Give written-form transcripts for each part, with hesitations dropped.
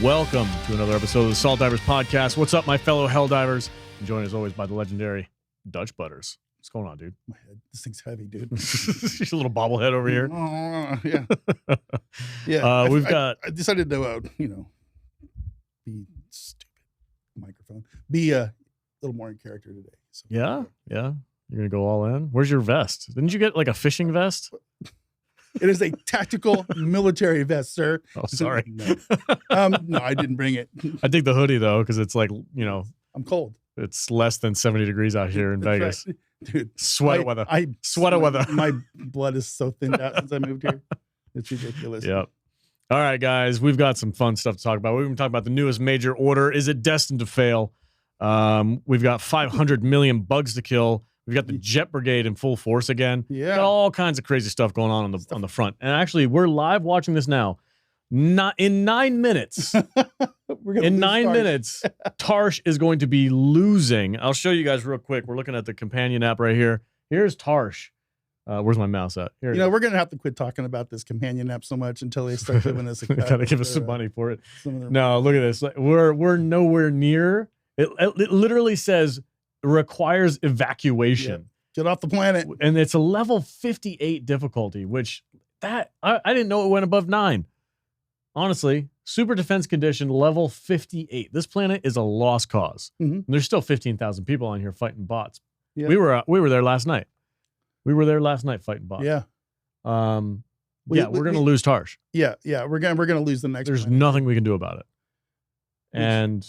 Welcome to another episode of the Saltdivers podcast. What's up, my fellow Helldivers? I'm joined as always by the legendary Dutch Butters. What's going on, dude? My head. This thing's heavy, dude. Just a little bobblehead over here. Yeah. Yeah. I I decided to, be stupid. Microphone. Be a little more in character today. So, yeah. You're gonna go all in. Where's your vest? Didn't you get like a fishing vest? It is a tactical military vest, sir. Oh, sorry. No, I didn't bring it. I dig the hoodie though, because it's like I'm cold. it's less than 70 degrees out here in Vegas. Right. Dude, Sweater weather. Sweater weather. My blood is so thinned out since I moved here. It's ridiculous. Yep. All right, guys, we've got some fun stuff to talk about. We've been talking about the newest major order. Is it destined to fail? We've got 500 million bugs to kill. We've got the Jet Brigade in full force again. Yeah. Got all kinds of crazy stuff going on the front. And actually, we're live watching this now. Not in 9 minutes. In 9 minutes, Tarsh is going to be losing. I'll show you guys real quick. We're looking at the companion app right here. Here's Tarsh. Where's my mouse at? Here. We're gonna have to quit talking about this companion app so much until they start giving us a cut. Gotta give us some money for it. No, look at this. We're nowhere near. It literally says requires evacuation. Yeah. Get off the planet. And it's a level 58 difficulty, which I didn't know it went above 9. Honestly, super defense condition level 58. This planet is a lost cause. Mm-hmm. There's still 15,000 people on here fighting bots. Yeah. We were there last night. We were there last night fighting bots. Yeah. We're gonna lose Tarsh. Yeah. We're gonna lose the next. There's nothing we can do about it. And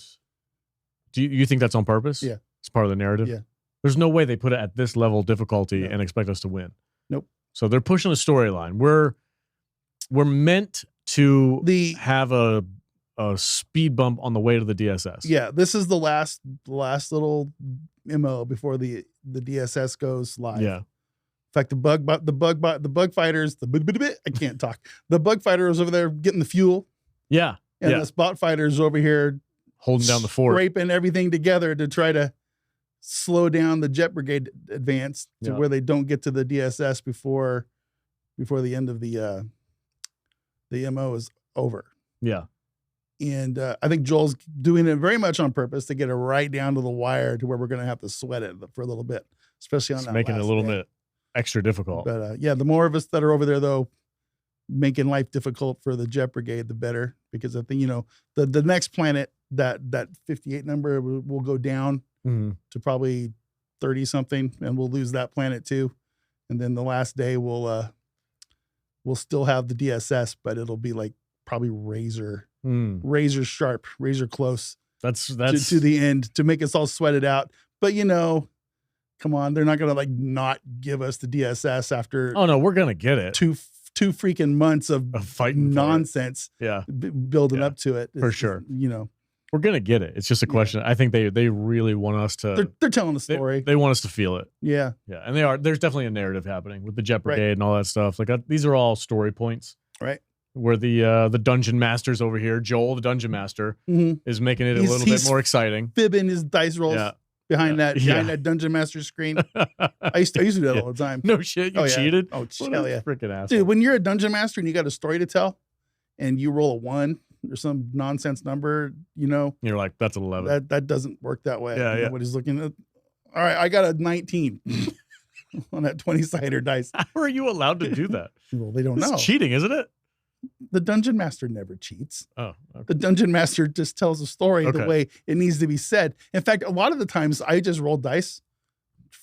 do you think that's on purpose? Yeah. It's part of the narrative. Yeah. There's no way they put it at this level of difficulty No. and expect us to win. Nope. So they're pushing a storyline. We're meant to have a speed bump on the way to the DSS. Yeah, this is the last little MO before the DSS goes live. Yeah. In fact, the bug fighters, I can't talk. The bug fighters over there getting the fuel. Yeah. And the spot fighters over here holding down the fort, scraping everything together to try to slow down the Jet Brigade advance to where they don't get to the DSS before the end of the MO is over. Yeah. And I think Joel's doing it very much on purpose to get it right down to the wire to where we're going to have to sweat it for a little bit, especially on that making it a little day. bit extra difficult. But the more of us that are over there, though, making life difficult for the Jet Brigade, the better. Because I think, the next planet, that 58 number will go down to probably 30 something, and we'll lose that planet too. And then the last day we'll still have the DSS, but it'll be like probably razor sharp, razor close. That's to the end to make us all sweat it out. But come on, they're not gonna not give us the DSS after. Oh no, we're gonna get it. Two freaking months of fighting nonsense. Yeah, building up to it for sure. We're gonna get it. It's just a question. I think they really want us to. They're telling a story. They want us to feel it. Yeah, and they are. There's definitely a narrative happening with the Jet Brigade and all that stuff. Like these are all story points. Right. Where the dungeon master's over here, Joel, the dungeon master, is making it a little bit more exciting. Fibbing his dice rolls behind that dungeon master screen. I used to do that all the time. No shit, you cheated? Oh, hell yeah. Freaking asshole. Dude, when you're a dungeon master and you got a story to tell and you roll a 1 or some nonsense number, you're like, that's an 11. That doesn't work that way. Yeah. Nobody's looking at, all right, I got a 19 on that 20-sider dice. How are you allowed to do that? Well, they don't know. It's cheating, isn't it? The dungeon master never cheats. Oh, okay. The dungeon master just tells the story the way it needs to be said. In fact, a lot of the times I just roll dice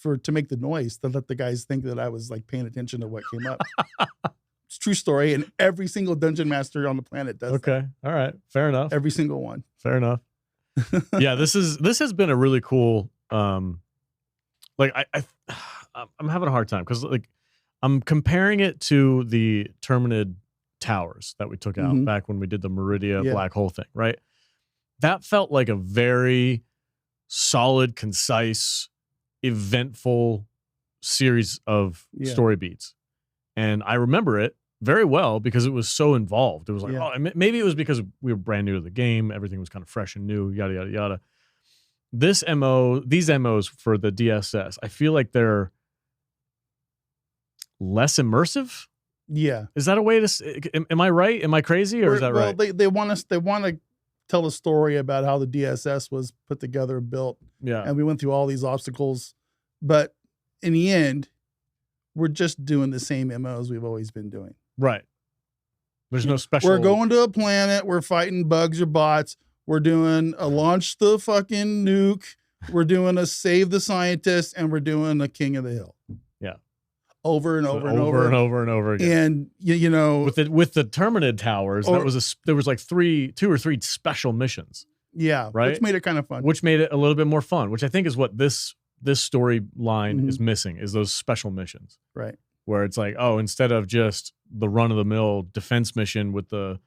to make the noise to let the guys think that I was like paying attention to what came up. It's a true story, and every single dungeon master on the planet does. Okay, all right, fair enough. Every single one. Fair enough. Yeah, this has been a really cool. I'm having a hard time because I'm comparing it to the Terminid towers that we took out back when we did the Meridia black hole thing, right? That felt like a very solid, concise, eventful series of story beats. And I remember it very well because it was so involved. It was like, oh, maybe it was because we were brand new to the game. Everything was kind of fresh and new, yada, yada, yada. These MOs for the DSS, I feel like they're less immersive. Yeah. Is that a way to, am I right? Am I crazy or is that right? They want to tell a story about how the DSS was put together, built. Yeah. And we went through all these obstacles. But in the end, we're just doing the same MMOs we've always been doing. Right. There's no special. We're going to a planet. We're fighting bugs or bots. We're doing a launch the fucking nuke. We're doing a save the scientist. And we're doing a King of the Hill. Yeah. Over and over and over over and over and over again. And you know, with the Terminid towers, there was like 2 or 3 special missions. Yeah, right. Which made it kind of fun. Which made it a little bit more fun. Which I think is what this storyline is missing, is those special missions. Right. Where it's like, oh, instead of just the run of the mill defense mission with the,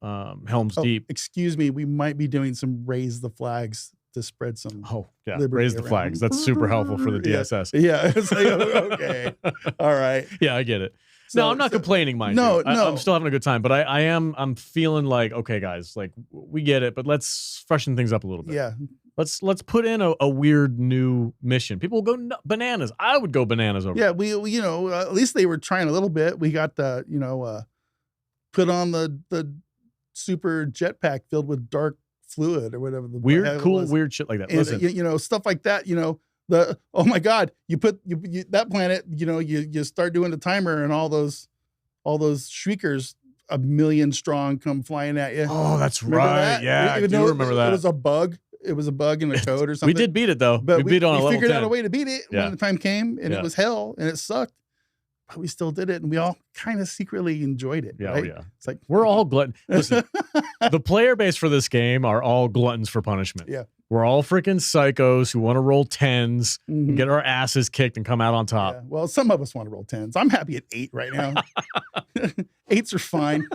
Helm's Deep. Excuse me, we might be doing some raise the flags to spread some. Oh yeah, raise the flags. That's super helpful for the DSS. Yeah. It's like, okay, all right. Yeah, I get it. No, I'm not complaining, mind you. I'm still having a good time, but I'm feeling like, okay, guys, like we get it, but let's freshen things up a little bit. Yeah. Let's put in a weird new mission. People will go bananas. I would go bananas over. Yeah, we at least they were trying a little bit. We got the put on the super jetpack filled with dark fluid or whatever. The weird shit like that. And, listen, stuff like that. Oh my God, you put that planet. You start doing the timer and all those shriekers, 1 million strong, come flying at you. Oh, that's right. That? Yeah, I do remember that. It was a bug. It was a bug in the code or something. We did beat it though. But we beat it on a level 10. We figured out a way to beat it when the time came, and it was hell, and it sucked. But we still did it, and we all kind of secretly enjoyed it. Yeah, right? yeah. It's like we're all gluttons. Listen, the player base for this game are all gluttons for punishment. Yeah, we're all freaking psychos who want to roll 10s and get our asses kicked and come out on top. Yeah. Well, some of us want to roll 10s. I'm happy at 8 right now. 8s are fine.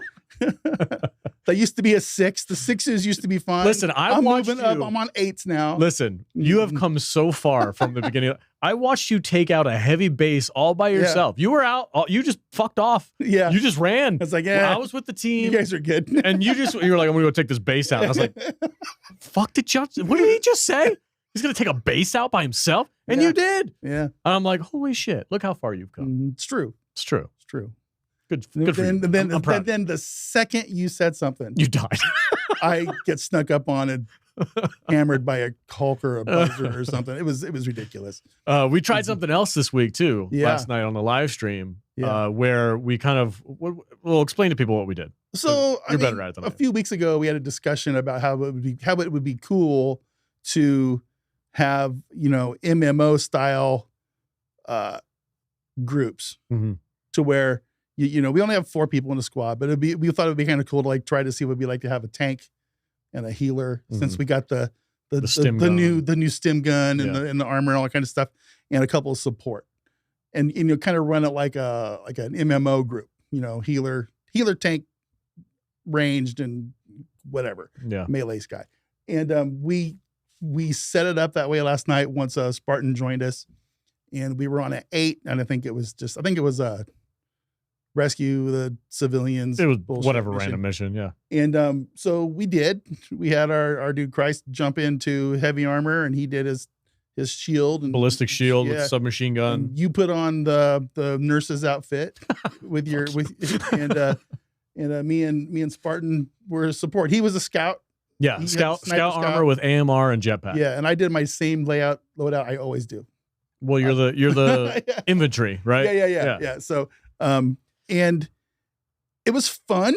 That used to be a 6. The 6s used to be fine. Listen, I'm moving up. I'm on 8s now. Listen, you have come so far from the beginning. I watched you take out a heavy base all by yourself. Yeah. You were out. You just fucked off. Yeah. You just ran. It's like, yeah. I was with the team. You guys are good. And you were like, I'm going to go take this base out. And I was like, fuck did Justin? What did he just say? He's going to take a base out by himself? And you did. Yeah. And I'm like, holy shit. Look how far you've come. It's true. It's true. It's true. Good for you. I'm proud. Then the second you said something, you died. I get snuck up on and hammered by a Hulk or a buzzer or something. It was ridiculous. We tried something else this week too. Last night on the live stream, where we kind of we'll explain to people what we did. So you're better at it than a few weeks ago, we had a discussion about how it would be cool to have MMO-style groups to where. We only have 4 people in the squad, but we thought it'd be kind of cool to like try to see what it'd be like to have a tank and a healer, since we got the new stim gun and the armor and all that kind of stuff, and a couple of support, and kind of run it like an MMO group, healer, tank, ranged, and whatever, melee's guy, and we set it up that way last night once Spartan joined us, and we were on an 8, and I think it was rescue the civilians. It was whatever random mission, yeah. And so we did. We had our dude Christ jump into heavy armor, and he did his shield and ballistic shield with submachine gun. And you put on the nurse's outfit with me and Spartan were support. He was a scout. Yeah, scout armor with AMR and jetpack. Yeah, and I did my same loadout I always do. Well, you're the infantry, right? Yeah. So and it was fun.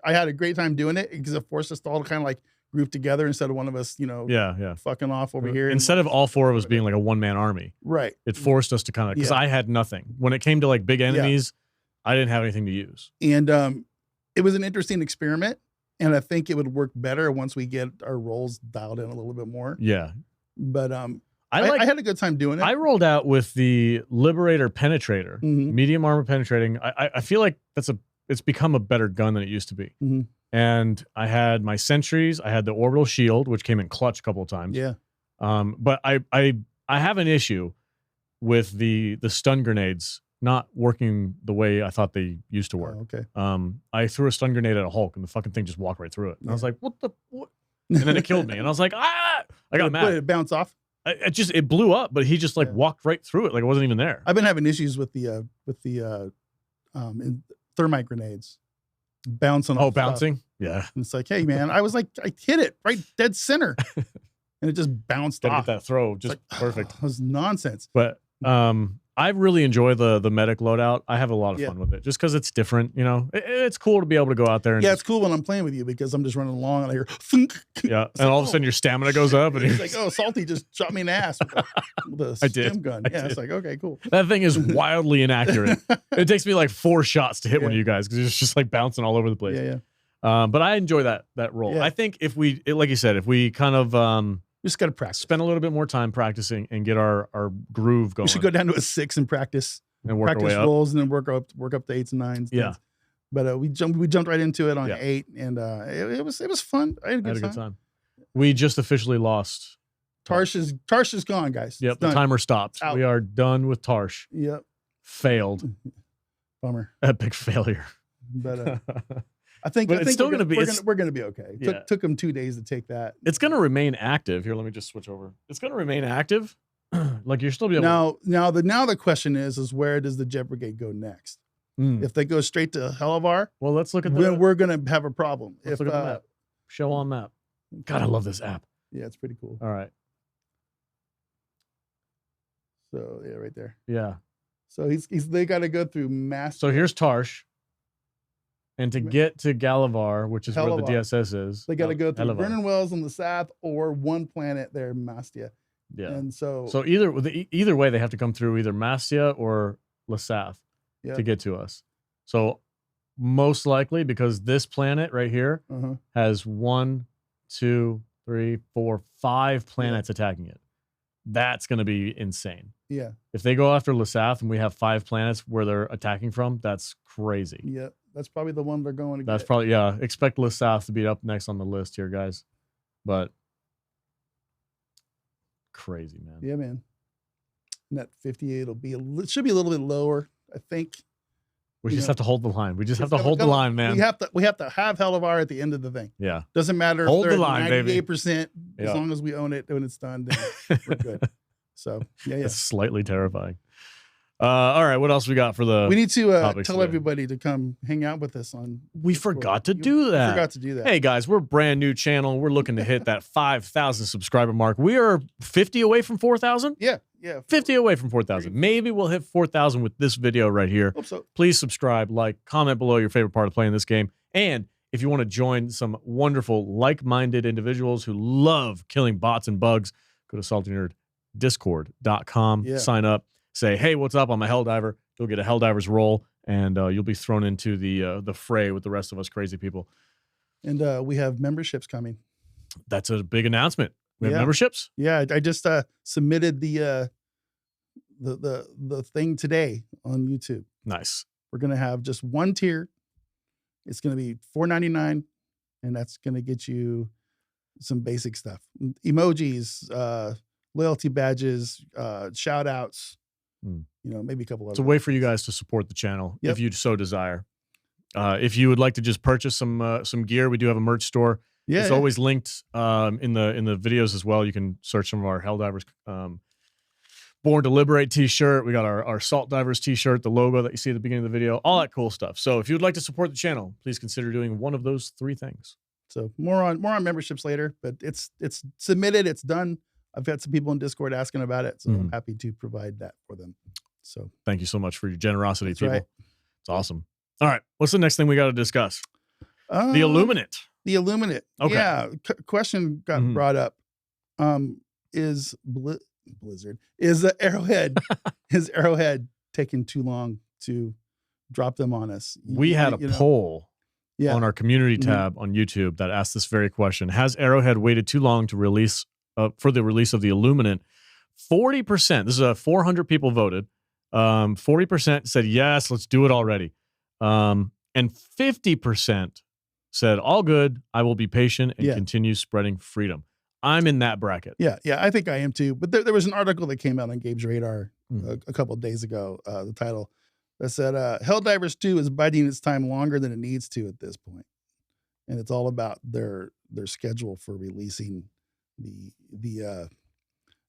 I had a great time doing it because it forced us all to kind of like group together instead of one of us, fucking off over here. Instead of all 4 of us being like a one-man army. Right. It forced us to kind of, because I had nothing. When it came to like big enemies, I didn't have anything to use. And it was an interesting experiment. And I think it would work better once we get our roles dialed in a little bit more. Yeah. But I had a good time doing it. I rolled out with the Liberator Penetrator, medium armor penetrating. I feel like it's become a better gun than it used to be. And I had my sentries. I had the orbital shield, which came in clutch a couple of times. Yeah. But I have an issue with the stun grenades not working the way I thought they used to work. Oh, okay. I threw a stun grenade at a Hulk, and the fucking thing just walked right through it. And I was like, what? And then it killed me. And I was like, I got mad. Did it bounce off? It blew up, but he just like walked right through it like it wasn't even there. I've been having issues with the thermite grenades bouncing. Bouncing. Yeah. And it's like, hey man, I hit it right dead center. And it just bounced off. Get that throw just perfect. It was nonsense. But I really enjoy the medic loadout. I have a lot of fun with it just because it's different. You know, it's cool to be able to go out there. And it's cool when I'm playing with you because I'm just running along and I hear thunk. Yeah, and all of a sudden your stamina goes up, and it's like, oh, Salty just shot me in the ass with a stim gun. It's like, okay, cool. That thing is wildly inaccurate. It takes me like 4 shots to hit one of you guys because it's just like bouncing all over the place. But I enjoy that role. I think if we, like you said, if we kind of just got to practice. Spend a little bit more time practicing and get our groove going. We should go down to a 6 and practice and work practice our way rolls up. and then work up to 8s and 9s. Yeah. But we jumped right into it on 8 and it was fun. I had a good time. We just officially lost. Tarsh is gone, guys. Yep. The timer stopped. We are done with Tarsh. Yep. Failed. Bummer. Epic failure. But I think it's still going to be. We're going to be okay. Took them 2 days to take that. It's going to remain active. Here, let me just switch over. It's going to remain active. Like you're still be able. Now the question is where does the Jet Brigade go next? If they go straight to Helldivers, well, let's look at we're going to have a problem. Let's look at the map. Show on map. God, I love this app. Yeah, it's pretty cool. All right. So yeah, right there. Yeah. So they got to go through mass. So here's Tarsh. And to get to Galactic, which is where the DSS is, they got to go through Vernon Wells on the south or one planet there, Mastia. Yeah. And so either way, they have to come through either Mastia or Lasath to get to us. So most likely, because this planet right here has 1, 2, 3, 4, 5 planets attacking it. That's going to be insane. Yeah. If they go after Lasath and we have 5 planets where they're attacking from, that's crazy. Yeah. That's probably the one they're going to get. That's probably, yeah. Expect Lasath to be up next on the list here, guys. But crazy, man. Yeah, man. Net 58 should be a little bit lower, I think. We just have to hold the line. We just have to hold the line, man. We have to have Helldivers at the end of the thing. Yeah. Doesn't matter hold if they're the line, 98%, as long as we own it when it's done, then we're good. So yeah. It's slightly terrifying. All right, what else we got for the? We need to tell everybody to come hang out with us on. We forgot to do that. Forgot to do that. Hey guys, we're a brand new channel. We're looking to hit that 5,000 subscriber mark. We are 50 away from 4,000. Yeah. 50 away from 4,000. Maybe we'll hit 4,000 with this video right here. Hope so. Please subscribe, like, comment below your favorite part of playing this game, and if you want to join some wonderful, like-minded individuals who love killing bots and bugs, go to saltynerd.discord.com. Sign up. Say, hey, what's up? I'm a Helldiver. You'll get a Helldivers role, and you'll be thrown into the fray with the rest of us crazy people. And we have memberships coming. That's a big announcement. We have memberships? Yeah, I just submitted the thing today on YouTube. Nice. We're gonna have just one tier. It's gonna be $4.99, and that's gonna get you some basic stuff: emojis, loyalty badges, shout outs. Maybe a couple other. It's a way for you guys to support the channel if you so desire. If you would like to just purchase some gear, we do have a merch store. Yeah, it's always linked in the videos as well. You can search some of our Helldivers Born to Liberate t-shirt. We got our Salt Divers t-shirt, the logo that you see at the beginning of the video, all that cool stuff. So if you would like to support the channel, please consider doing one of those 3 things. So more on memberships later, but it's submitted, it's done. I've got some people in Discord asking about it, so I'm happy to provide that for them. So thank you so much for your generosity, people. Right. It's awesome. All right, what's the next thing we got to discuss? The Illuminate. The Illuminate. Okay. Yeah. Question got brought up. Is Blizzard Arrowhead taking too long to drop them on us? We had a poll on our community tab on YouTube that asked this very question: has Arrowhead waited too long to release for the release of the Illuminate? 40%. This is 400 people voted. 40% said yes, let's do it already. And 50% said all good. I will be patient and continue spreading freedom. I'm in that bracket. Yeah, I think I am too. But there was an article that came out on Gabe's radar a couple of days ago. The title that said Helldivers 2 is biding its time longer than it needs to at this point, and it's all about their schedule for releasing the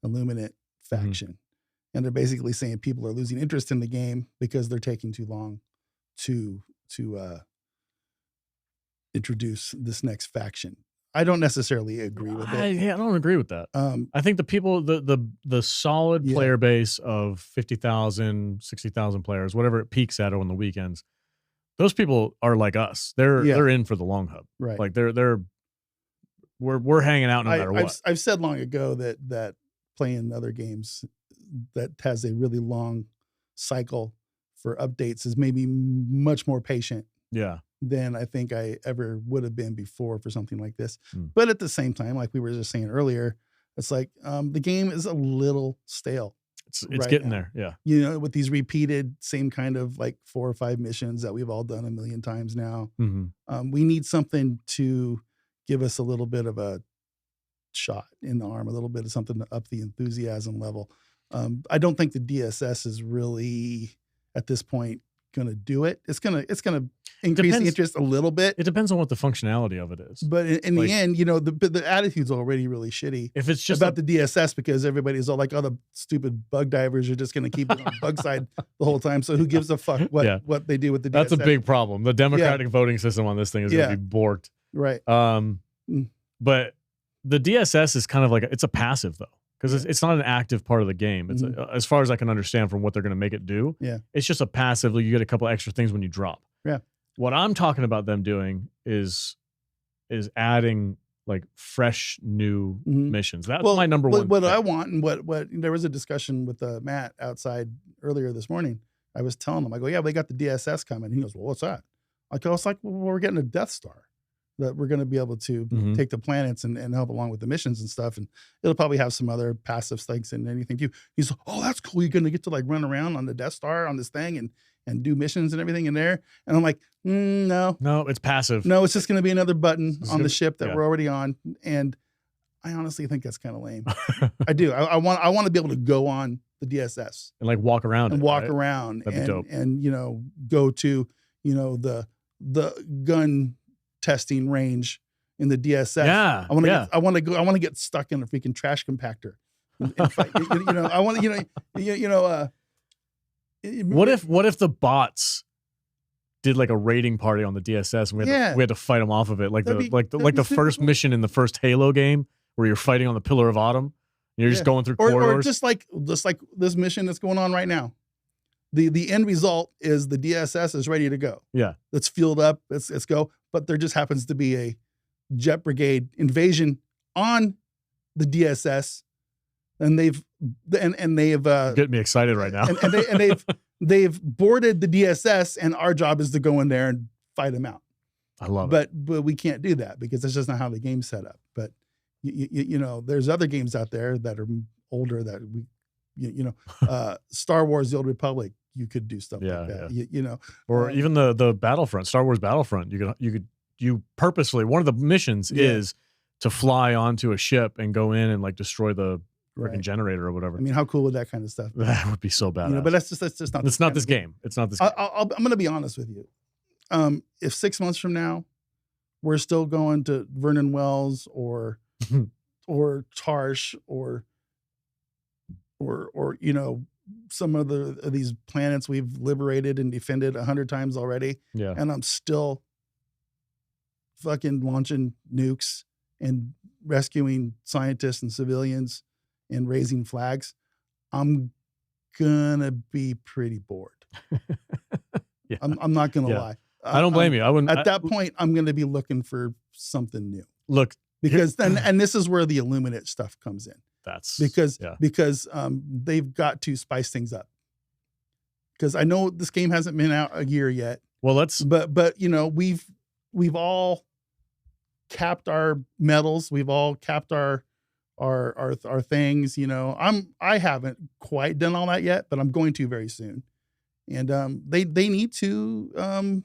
Illuminate faction. And they're basically saying people are losing interest in the game because they're taking too long to introduce this next faction. I don't necessarily agree with it. I don't agree with that. I think the people, the solid player base of 50,000, 60,000 players, whatever it peaks at on the weekends, those people are like us. They're in for the long hub. Right. Like we're hanging out no matter what. I've said long ago that playing other games that has a really long cycle for updates is maybe much more patient. Yeah. Than I think I ever would have been before for something like this. But at the same time, like we were just saying earlier, it's like the game is a little stale. It's getting there. Yeah. You know, with these repeated same kind of like 4 or 5 missions that we've all done a million times now. We need something to give us a little bit of a shot in the arm, a little bit of something to up the enthusiasm level. I don't think the DSS is really at this point going to do it. It's going to increase the interest a little bit. It depends on what the functionality of it is. But in the end, you know, the attitude's already really shitty. If it's just about the DSS, because everybody's all like, oh, the stupid bug divers are just going to keep it on bug side the whole time. So who gives a fuck what they do with the DSS? That's a big problem. The democratic voting system on this thing is going to be borked. Right. But the DSS is kind of like, it's a passive though. Because it's not an active part of the game. It's as far as I can understand from what they're going to make it do. Yeah, it's just a passive. You get a couple extra things when you drop. Yeah. What I'm talking about them doing is adding like fresh new missions. That's my number one. What I want, and what there was a discussion with Matt outside earlier this morning. I was telling him, I go, yeah, they got the DSS coming. He goes, well, what's that? I was like, well, we're getting a Death Star that we're going to be able to take the planets and help along with the missions and stuff. And it'll probably have some other passive things and anything too. He's like, oh, that's cool. You're going to get to like run around on the Death Star on this thing and do missions and everything in there. And I'm like, no, it's passive. No, it's just going to be another button on the ship that we're already on. And I honestly think that's kind of lame. I do. I want to be able to go on the DSS and like walk around around and, you know, go to, you know, the gun testing range in the DSS. Yeah, I want to get stuck in a freaking trash compactor. And fight. You know, I want to, what if the bots did like a raiding party on the DSS and we had to fight them off of it, like the first mission in the first Halo game where you're fighting on the Pillar of Autumn. And you're just going through corridors, or just like this mission that's going on right now. The end result is the DSS is ready to go. Yeah, it's fueled up. Let's go. But there just happens to be a Jet Brigade invasion on the DSS, and they've getting me excited right now. and they've boarded the DSS, and our job is to go in there and fight them out. I love it. But we can't do that because that's just not how the game's set up. But you know, there's other games out there that are older that Star Wars: The Old Republic. You could do stuff like that, you know, or even the Battlefront, Star Wars Battlefront. You purposely, one of the missions is to fly onto a ship and go in and like destroy the freaking generator or whatever. I mean, how cool would that kind of stuff be? That would be so bad. You know, but that's just not. It's not this game. It's not this game. I'm going to be honest with you. If 6 months from now we're still going to Vernon Wells or Tarsh or you know, some of these planets we've liberated and defended 100 times already. Yeah. And I'm still fucking launching nukes and rescuing scientists and civilians and raising flags. I'm gonna be pretty bored. I'm not gonna lie. I don't blame you. I wouldn't. At that point, I'm gonna be looking for something new. Look, because and this is where the Illuminate stuff comes in. That's because they've got to spice things up. Because I know this game hasn't been out a year yet. Well, but you know, we've all capped our medals. We've all capped our things. You know, I haven't quite done all that yet, but I'm going to very soon. And they need to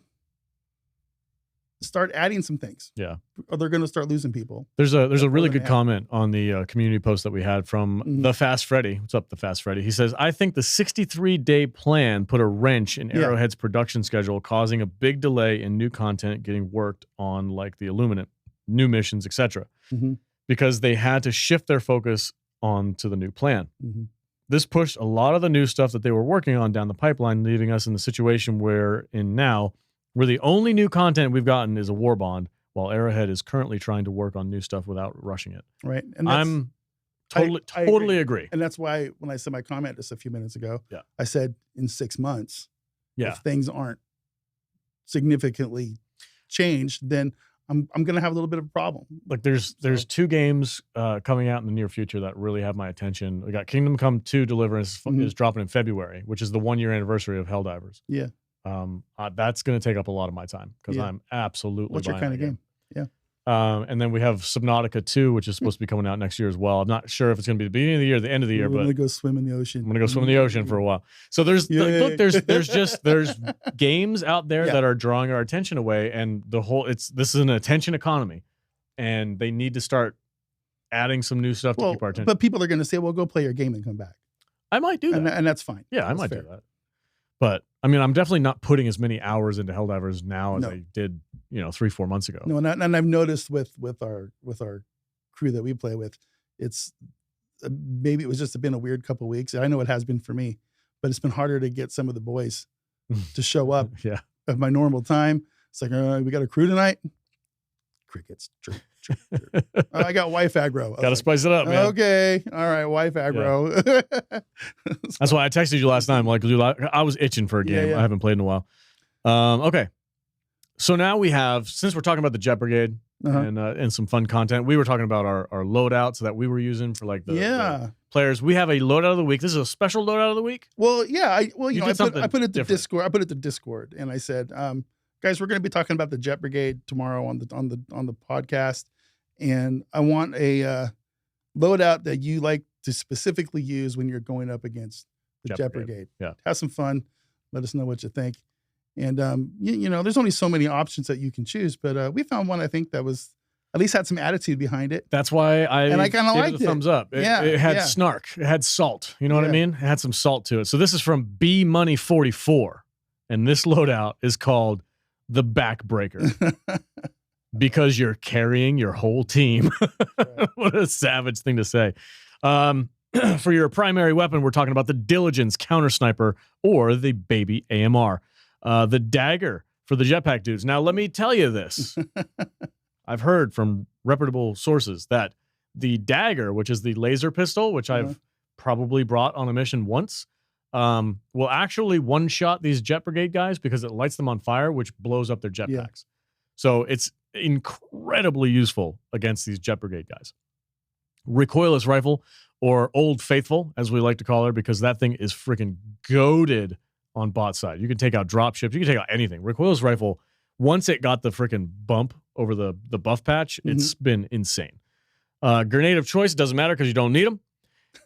start adding some things. Yeah. Or they're going to start losing people. There's a really good comment on the community post that we had from the Fast Freddy. What's up, the Fast Freddy? He says, I think the 63-day plan put a wrench in Arrowhead's production schedule, causing a big delay in new content getting worked on, like the Illuminate, new missions, etc. Because they had to shift their focus on to the new plan. This pushed a lot of the new stuff that they were working on down the pipeline, leaving us in the situation we're in now, where the only new content we've gotten is a war bond, while Arrowhead is currently trying to work on new stuff without rushing it. Right. And I'm totally agree. And that's why when I said my comment just a few minutes ago, yeah, I said in 6 months, yeah, if things aren't significantly changed, then I'm going to have a little bit of a problem. Like there's 2 games coming out in the near future that really have my attention. We got Kingdom Come 2 Deliverance is dropping in February, which is the 1-year anniversary of Helldivers. Yeah. That's going to take up a lot of my time because I'm absolutely. What's your kind of game? Yeah. And then we have Subnautica 2, which is supposed to be coming out next year as well. I'm not sure if it's going to be the beginning of the year or the end of the year, but I'm going to go swim in the ocean. I'm going to go swim in the ocean for a while. So there's games out there that are drawing our attention away, and this is an attention economy, and they need to start adding some new stuff to keep our attention. But people are going to say, "Well, go play your game and come back." I might do that, and that's fine. Yeah, I might do that. But I mean, I'm definitely not putting as many hours into Helldivers now as I did, 3-4 months ago. No, and I've noticed with our crew that we play with, it's maybe it was just been a weird couple of weeks. I know it has been for me, but it's been harder to get some of the boys to show up at my normal time. It's like, we got a crew tonight. Crickets. Chirp. I got wife aggro. Got to spice it up, man. Okay. All right. Wife aggro. Yeah. That's why I texted you last time. Like, dude, I was itching for a game. I haven't played in a while. Okay. So now we have, since we're talking about the Jet Brigade and some fun content, we were talking about our loadouts that we were using for like the players. We have a loadout of the week. This is a special loadout of the week. Well, yeah. I put it to Discord. I put it to Discord, and I said, guys, we're going to be talking about the Jet Brigade tomorrow on the podcast. And I want a loadout that you like to specifically use when you're going up against the Jet Brigade. Yeah. Have some fun. Let us know what you think. And, there's only so many options that you can choose, but we found one, I think, that was at least had some attitude behind it. That's why I kind of liked it. Thumbs up. It had snark. It had salt. You know what I mean? It had some salt to it. So this is from B-Money44. And this loadout is called the Backbreaker. Because you're carrying your whole team. What a savage thing to say. For your primary weapon, we're talking about the Diligence Counter Sniper or the Baby AMR. The Dagger for the jetpack dudes. Now, let me tell you this. I've heard from reputable sources that the Dagger, which is the laser pistol, which I've probably brought on a mission once, will actually one-shot these Jet Brigade guys because it lights them on fire, which blows up their jetpacks. So it's incredibly useful against these Jet Brigade guys. Recoilless rifle, or Old Faithful, as we like to call her, because that thing is freaking goated on bot side. You can take out dropships. You can take out anything. Recoilless rifle, once it got the freaking bump over the buff patch, it's been insane. Grenade of choice, doesn't matter because you don't need them.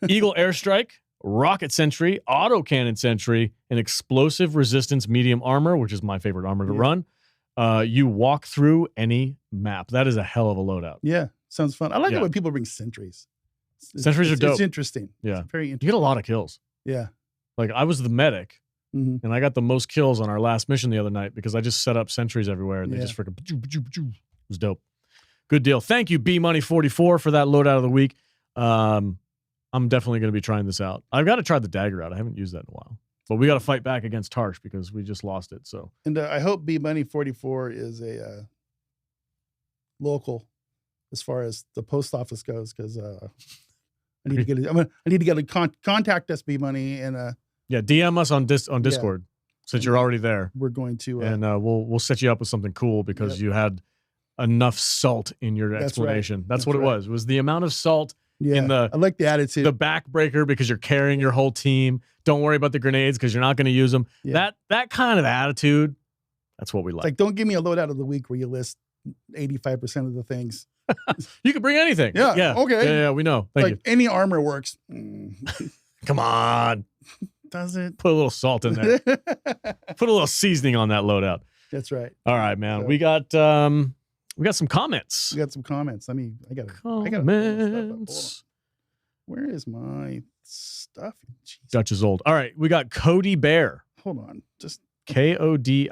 Eagle Airstrike, Rocket Sentry, Autocannon Sentry, and Explosive Resistance Medium Armor, which is my favorite armor to run. You walk through any map. That is a hell of a loadout. Yeah, sounds fun. I like it when people bring sentries. Sentries are dope. It's interesting. Yeah, it's very interesting. You get a lot of kills. Yeah. Like I was the medic, and I got the most kills on our last mission the other night because I just set up sentries everywhere, and they just freaking it was dope. Good deal. Thank you, B-Money44, for that loadout of the week. I'm definitely going to be trying this out. I've got to try the Dagger out. I haven't used that in a while. But we got to fight back against Tarsh because we just lost it. So, and I hope B-Money44 is a local as far as the post office goes, because I need to get a contact us, B-Money, and DM us on Discord since you're already there. We're going to and we'll set you up with something cool because you had enough salt in your explanation. That's what it was. It was the amount of salt. I like the attitude. The Backbreaker because you're carrying your whole team. Don't worry about the grenades because you're not going to use them. Yeah. That kind of attitude, that's what we like. It's like, don't give me a loadout of the week where you list 85% of the things. You can bring anything. Yeah. Okay. Yeah, we know. Thank you. Any armor works. Come on. Does it? Put a little salt in there. Put a little seasoning on that loadout. That's right. All right, man. So, we got some comments. We got some comments. I got comments. Where is my stuff? Jeez. Dutch is old. All right, we got Cody Bear. Hold on, just Kodiebair.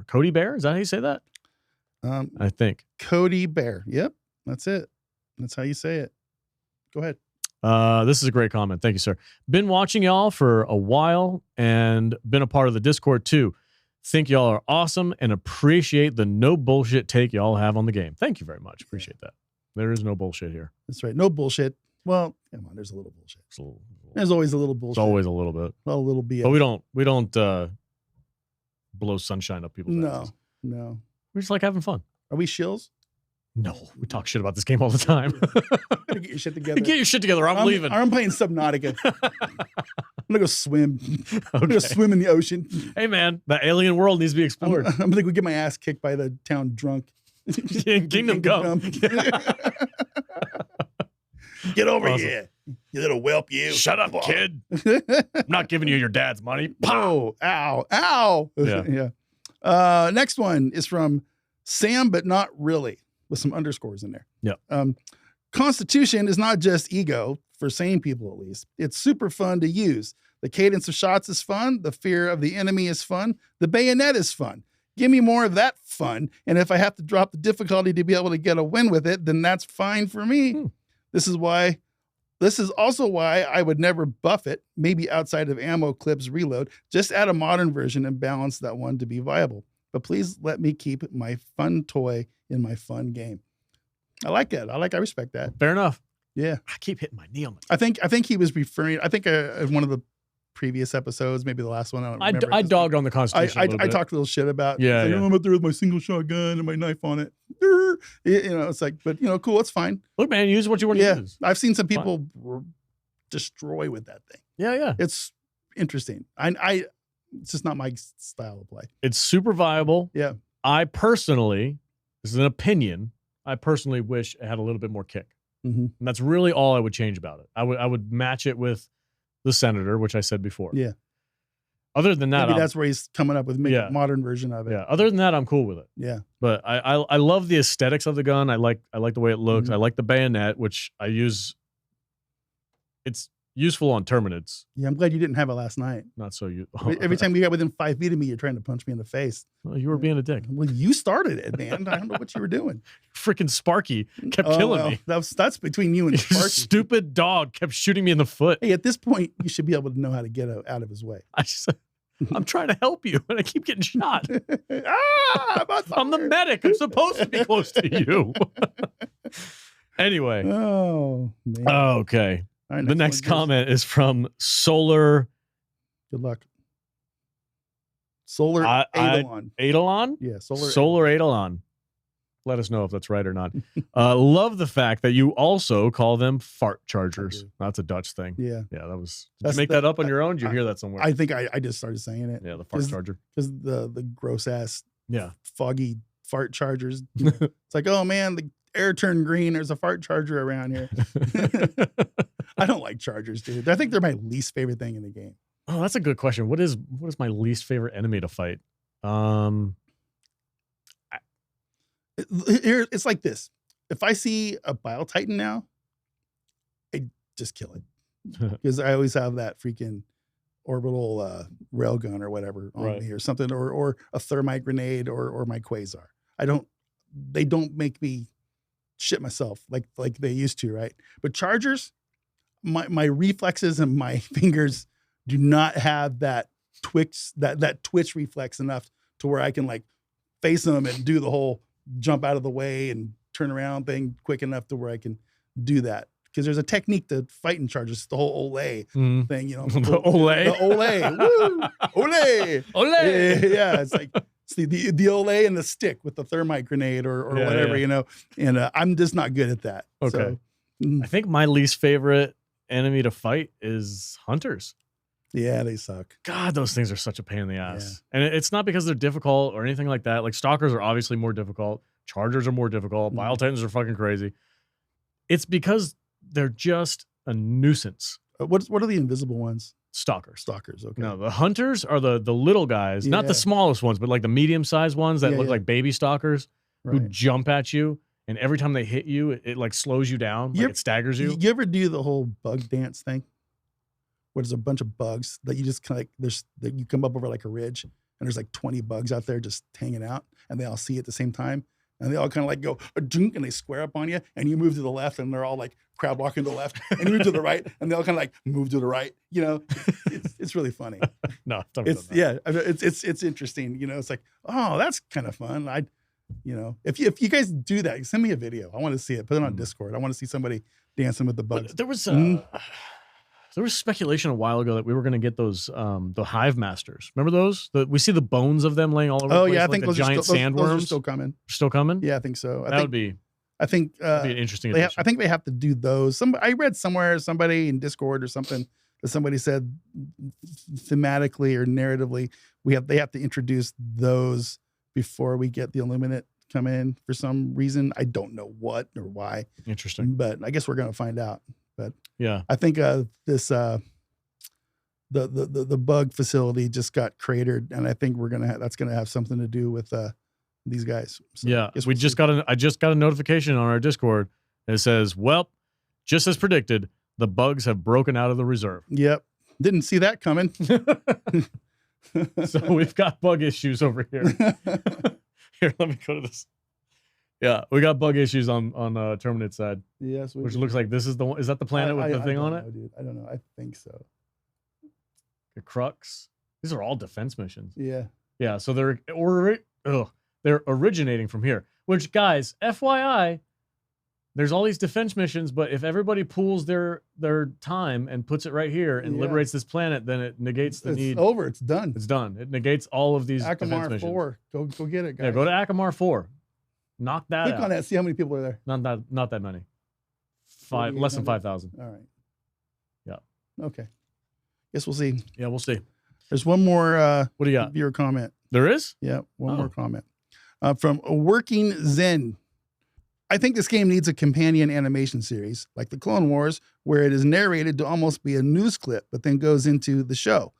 Cody Bear. Is that how you say that? I think Cody Bear. Yep, that's it. That's how you say it. Go ahead. This is a great comment. Thank you, sir. Been watching y'all for a while and been a part of the Discord too. Think y'all are awesome and appreciate the no bullshit take y'all have on the game. Thank you very much. Appreciate that. There is no bullshit here. That's right. No bullshit. Well, come on. There's a little bullshit. There's always a little bullshit. It's always a little bit. Well, a little BS. But we don't blow sunshine up people's asses. No. We're just like having fun. Are we shills? No, we talk shit about this game all the time. Gotta get your shit together. Get your shit together. I'm leaving. I'm playing Subnautica. I'm gonna go swim. I'm gonna go swim in the ocean. Hey man, the alien world needs to be explored. I'm gonna go get my ass kicked by the town drunk. Kingdom Come. Get over here, you little whelp! You shut up, kid. I'm not giving you your dad's money. Oh, ow. Yeah. Next one is from Sam, but not really, with some underscores in there. Yeah. Constitution is not just ego, for sane people at least. It's super fun to use. The cadence of shots is fun. The fear of the enemy is fun. The bayonet is fun. Give me more of that fun. And if I have to drop the difficulty to be able to get a win with it, then that's fine for me. This is also why I would never buff it, maybe outside of ammo clips reload. Just add a modern version and balance that one to be viable. But please let me keep my fun toy in my fun game. I like that. I respect that. Fair enough. Yeah. I keep hitting my knee on I think he was referring, one of the previous episodes, maybe the last one. I don't remember. I dogged on the Constitution. I talked a little shit about. Yeah, like, I'm up there with my single shotgun and my knife on it. It's like, but cool. It's fine. Look, man, use what you want to use. I've seen some people destroy with that thing. Yeah. It's interesting. It's just not my style of play. It's super viable. Yeah. I personally, this is an opinion, I personally wish it had a little bit more kick. Mm-hmm. And that's really all I would change about it. I would match it with the Senator, which I said before. Yeah. Other than that, maybe that's where he's coming up with a modern version of it. Yeah. Other than that, I'm cool with it. Yeah. But I love the aesthetics of the gun. I like the way it looks. Mm-hmm. I like the bayonet, which I use. It's useful on Terminids. Yeah, I'm glad you didn't have it last night. Not so you. Every time you got within 5 feet of me, you're trying to punch me in the face. Well, you were being a dick. Well, you started it, man. I don't know what you were doing. Freaking Sparky kept killing me. That's between you and Sparky. Stupid dog kept shooting me in the foot. Hey, at this point, you should be able to know how to get out of his way. I'm trying to help you, and I keep getting shot. I'm the medic. I'm supposed to be close to you. Anyway. Oh, man. Okay. Right, the next comment is from Solar. Good luck. Solar Eidolon. Eidolon? Yeah, Solar Eidolon. Let us know if that's right or not. Love the fact that you also call them fart chargers. That's a Dutch thing. Yeah. Yeah, that was. Did you make that up on your own? Did you hear that somewhere? I think I just started saying it. Yeah, the fart charger. Because the gross ass, foggy fart chargers. It's like, oh man, the air turned green. There's a fart charger around here. I don't like chargers, dude. I think they're my least favorite thing in the game. Oh, that's a good question. What is my least favorite enemy to fight? It's like this. If I see a Bile Titan now, I just kill it. Because I always have that freaking orbital railgun or whatever on me or something, or a thermite grenade or my quasar. They don't make me shit myself like they used to, right? But chargers, my reflexes and my fingers do not have that twitch reflex enough to where I can like face them and do the whole jump out of the way and turn around thing quick enough to where I can do that. Because there's a technique to fighting chargers, the whole Olay thing, The Olay. The Olay. Woo! Olay. Olay. Yeah, it's like the Olay and the stick with the thermite grenade or whatever, and I'm just not good at that. Okay. So, I think my least favorite enemy to fight is hunters. Yeah, they suck. God, those things are such a pain in the ass. Yeah. And it's not because they're difficult or anything like that. Like stalkers are obviously more difficult. Chargers are more difficult. Bile Titans are fucking crazy. It's because they're just a nuisance. What are the invisible ones? Stalkers. Okay. No, the hunters are the little guys, not the smallest ones, but like the medium-sized ones that look like baby stalkers who jump at you. And every time they hit you, it like slows you down. Like it staggers you. You ever do the whole bug dance thing? Where there's a bunch of bugs that you just kind of that you come up over like a ridge and there's like 20 bugs out there just hanging out and they all see at the same time and they all kind of like go a dunk and they square up on you, and you move to the left and they're all like crab walking to the left, and you move to the right and they all kind of like move to the right. You know, it's really funny. No, it's interesting. You know, it's like, oh, that's kind of fun. You know, if you guys do that, send me a video. I want to see it. Put it on Discord. I want to see somebody dancing with the bugs. But there was speculation a while ago that we were going to get those the hive masters. Remember those? We see the bones of them laying all over. Oh the place, yeah, I like think the giant sandworms those are still coming. Still coming? Yeah, I think so. That'd be an interesting. I think they have to do those. I read somewhere, somebody in Discord or something, that somebody said thematically or narratively they have to introduce those before we get the Illuminate come in for some reason. I don't know what or why. Interesting. But I guess we're going to find out. But yeah, I think this the bug facility just got cratered, and I think that's gonna have something to do with these guys. So yeah, I just got a notification on our Discord that says, "Well, just as predicted, the bugs have broken out of the reserve." Yep, didn't see that coming. So we've got bug issues over here. Here, let me go to this. Yeah, we got bug issues on Terminid side. Yes, which looks like this is the one. Is that the planet with the thing on it? Dude. I don't know. I think so. The Crux. These are all defense missions. Yeah. Yeah. So they're originating from here. Which, guys, FYI, there's all these defense missions, but if everybody pools their time and puts it right here and liberates this planet, then it negates the need. It's over. It's done. It's done. It negates all of these defense missions. 4. Go get it, guys. Yeah, go to Akamar 4. Knock that Click out. on that. See how many people are there. Not that many. Less than 5,000. All right. Yeah. Okay. Guess we'll see. Yeah, we'll see. There's one more. What do you got? Viewer comment. There is? Yeah, one more comment from Working Zen. I think this game needs a companion animation series like the Clone Wars, where it is narrated to almost be a news clip, but then goes into the show.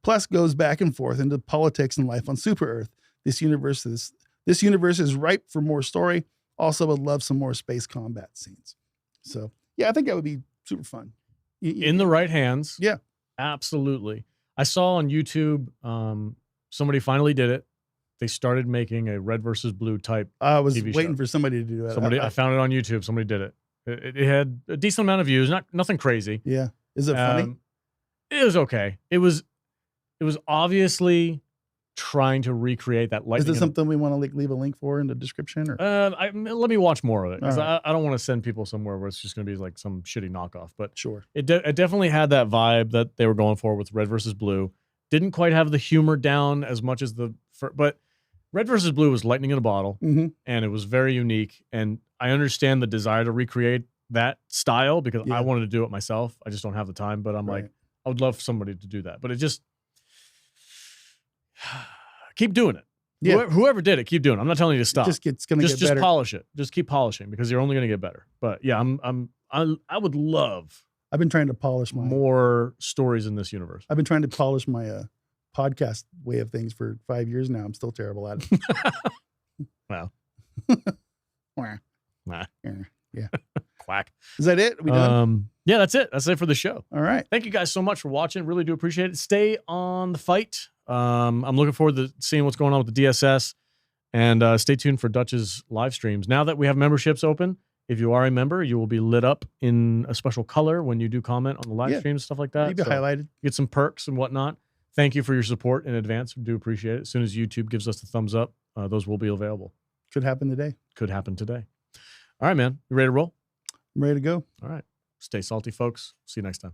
Plus, goes back and forth into politics and life on Super Earth. This universe is ripe for more story. Also, would love some more space combat scenes. So, yeah, I think that would be super fun. In the right hands. Yeah. Absolutely. I saw on YouTube, somebody finally did it. They started making a red versus blue type. I was waiting for somebody to do that. I found it on YouTube. Somebody did it. It had a decent amount of views. Nothing crazy. Yeah. Is it funny? It was okay. It was obviously trying to recreate that lightning. Is this something we want to leave a link for in the description? Or let me watch more of it, because I don't want to send people somewhere where it's just going to be like some shitty knockoff. But sure, it definitely had that vibe that they were going for with red versus blue. Didn't quite have the humor down as much as but red versus blue was lightning in a bottle, and it was very unique. And I understand the desire to recreate that style because I wanted to do it myself. I just don't have the time. But I'm like, I would love somebody to do that. But it just keep doing it. Yeah. Whoever did it, keep doing it. I'm not telling you to stop. It's gonna get better. Just polish it. Just keep polishing, because you're only going to get better. But yeah, I would love. I've been trying to polish more stories in this universe. I've been trying to polish my podcast way of things for 5 years now. I'm still terrible at it. Wow. Nah. Yeah. Quack. Is that it? Are we done? Yeah, that's it. That's it for the show. All right. Thank you guys so much for watching. Really do appreciate it. Stay on the fight. I'm looking forward to seeing what's going on with the DSS, and stay tuned for Dutch's live streams. Now that we have memberships open, if you are a member, you will be lit up in a special color when you do comment on the live streams, stuff like that. You'll be highlighted. Get some perks and whatnot. Thank you for your support in advance. We do appreciate it. As soon as YouTube gives us the thumbs up, those will be available. Could happen today. Could happen today. All right, man. You ready to roll? I'm ready to go. All right. Stay salty, folks. See you next time.